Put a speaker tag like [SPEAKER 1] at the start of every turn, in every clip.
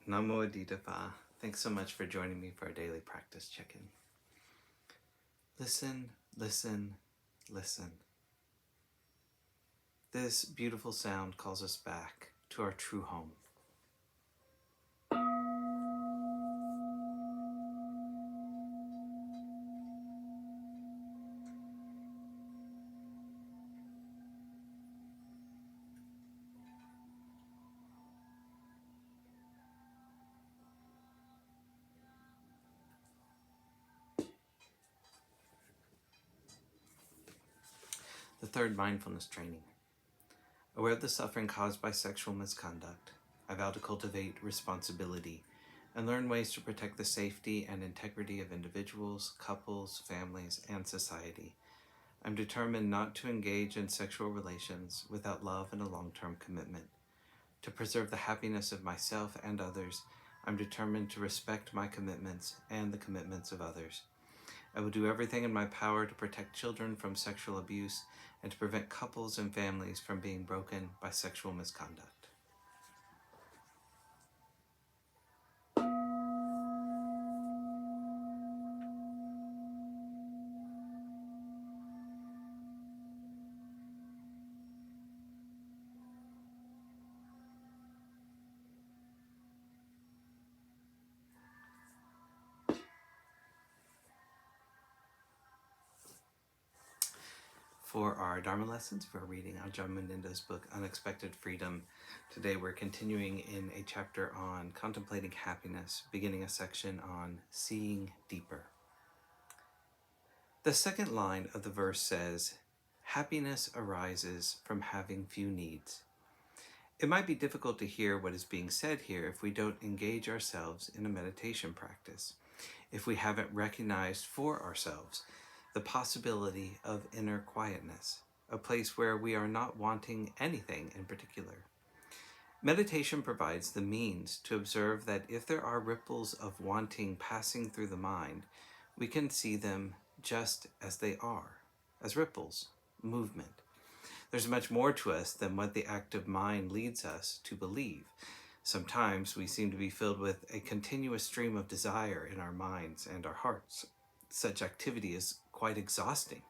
[SPEAKER 1] Namo Aditapa. Thanks so much for joining me for our daily practice check-in. Listen, listen, listen. This beautiful sound calls us back to our true home. The third mindfulness training. Aware of the suffering caused by sexual misconduct, I vow to cultivate responsibility and learn ways to protect the safety and integrity of individuals, couples, families, and society. I'm determined not to engage in sexual relations without love and a long-term commitment. To preserve the happiness of myself and others, I'm determined to respect my commitments and the commitments of others. I will do everything in my power to protect children from sexual abuse and to prevent couples and families from being broken by sexual misconduct. For our Dharma lessons, we're reading Ajahn Munindo's book, Unexpected Freedom. Today we're continuing in a chapter on contemplating happiness, beginning a section on seeing deeper. The second line of the verse says, happiness arises from having few needs. It might be difficult to hear what is being said here if we don't engage ourselves in a meditation practice, if we haven't recognized for ourselves the possibility of inner quietness, a place where we are not wanting anything in particular. Meditation provides the means to observe that if there are ripples of wanting passing through the mind, we can see them just as they are, as ripples, movement. There's much more to us than what the active mind leads us to believe. Sometimes we seem to be filled with a continuous stream of desire in our minds and our hearts. Such activity is quite exhausting.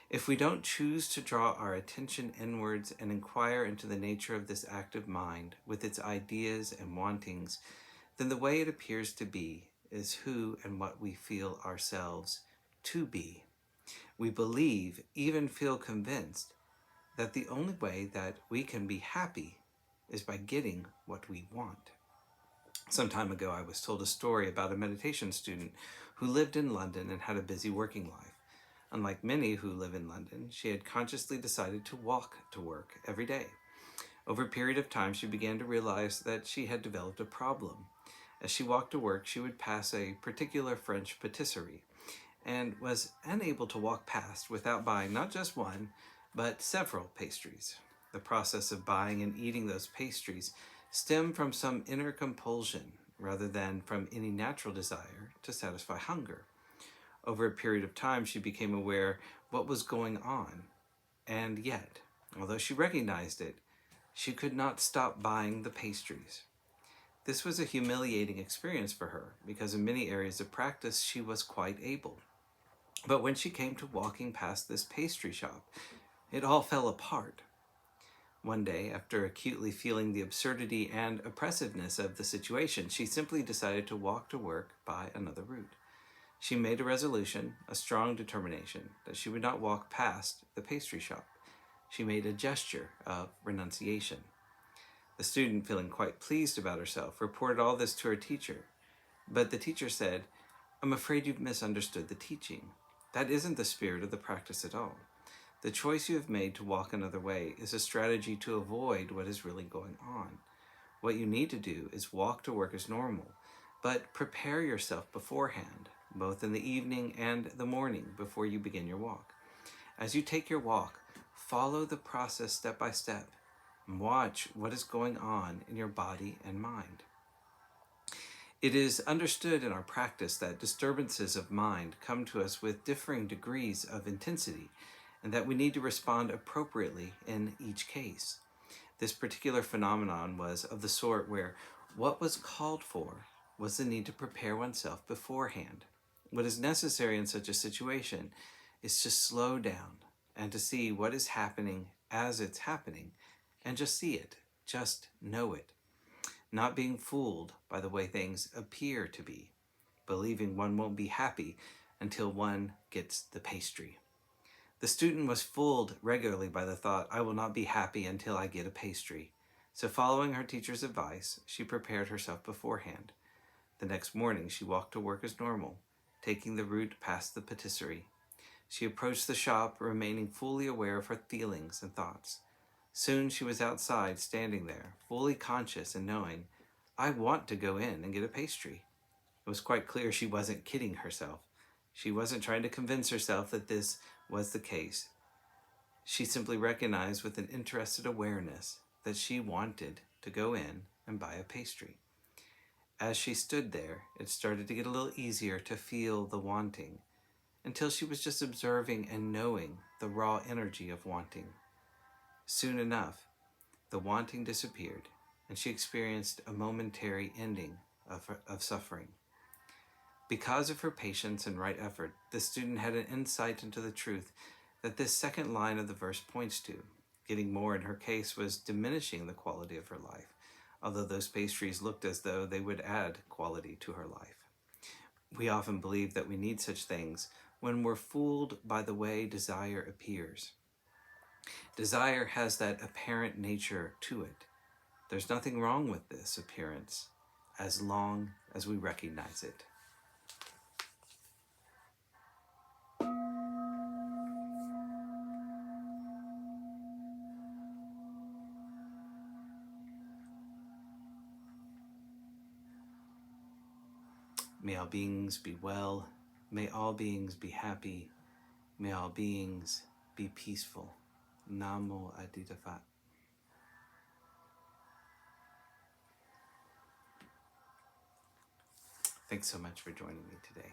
[SPEAKER 1] If we don't choose to draw our attention inwards and inquire into the nature of this active mind with its ideas and wantings, then the way it appears to be is who and what we feel ourselves to be. We believe, even feel convinced, that the only way that we can be happy is by getting what we want. Some time ago, I was told a story about a meditation student who lived in London and had a busy working life. Unlike many who live in London, she had consciously decided to walk to work every day. Over a period of time, she began to realize that she had developed a problem. As she walked to work, she would pass a particular French patisserie and was unable to walk past without buying not just one, but several pastries. The process of buying and eating those pastries stemmed from some inner compulsion rather than from any natural desire to satisfy hunger. Over a period of time, she became aware what was going on, and yet, although she recognized it, she could not stop buying the pastries. This was a humiliating experience for her, because in many areas of practice she was quite able. But when she came to walking past this pastry shop, it all fell apart. One day, after acutely feeling the absurdity and oppressiveness of the situation, she simply decided to walk to work by another route. She made a resolution, a strong determination, that she would not walk past the pastry shop. She made a gesture of renunciation. The student, feeling quite pleased about herself, reported all this to her teacher. But the teacher said, "I'm afraid you've misunderstood the teaching. That isn't the spirit of the practice at all. The choice you have made to walk another way is a strategy to avoid what is really going on. What you need to do is walk to work as normal, but prepare yourself beforehand, both in the evening and the morning before you begin your walk. As you take your walk, follow the process step by step and watch what is going on in your body and mind." It is understood in our practice that disturbances of mind come to us with differing degrees of intensity, and that we need to respond appropriately in each case. This particular phenomenon was of the sort where What was called for was the need to prepare oneself beforehand. What is necessary in such a situation is to slow down and to see what is happening as it's happening, and just see it, just know it, not being fooled by the way things appear to be, believing one won't be happy until one gets the pastry. The student was fooled regularly by the thought, I will not be happy until I get a pastry. So following her teacher's advice, she prepared herself beforehand. The next morning she walked to work as normal, taking the route past the patisserie. She approached the shop, remaining fully aware of her feelings and thoughts. Soon she was outside, standing there, fully conscious and knowing, I want to go in and get a pastry. It was quite clear she wasn't kidding herself. She wasn't trying to convince herself that this was the case. She simply recognized with an interested awareness that she wanted to go in and buy a pastry. As she stood there, it started to get a little easier to feel the wanting, until she was just observing and knowing the raw energy of wanting. Soon enough, the wanting disappeared, and she experienced a momentary ending of suffering. Because of her patience and right effort, the student had an insight into the truth that this second line of the verse points to. Getting more in her case was diminishing the quality of her life, although those pastries looked as though they would add quality to her life. We often believe that we need such things when we're fooled by the way desire appears. Desire has that apparent nature to it. There's nothing wrong with this appearance as long as we recognize it. May all beings be well. May all beings be happy. May all beings be peaceful. Namo Adita Phat. Thanks so much for joining me today.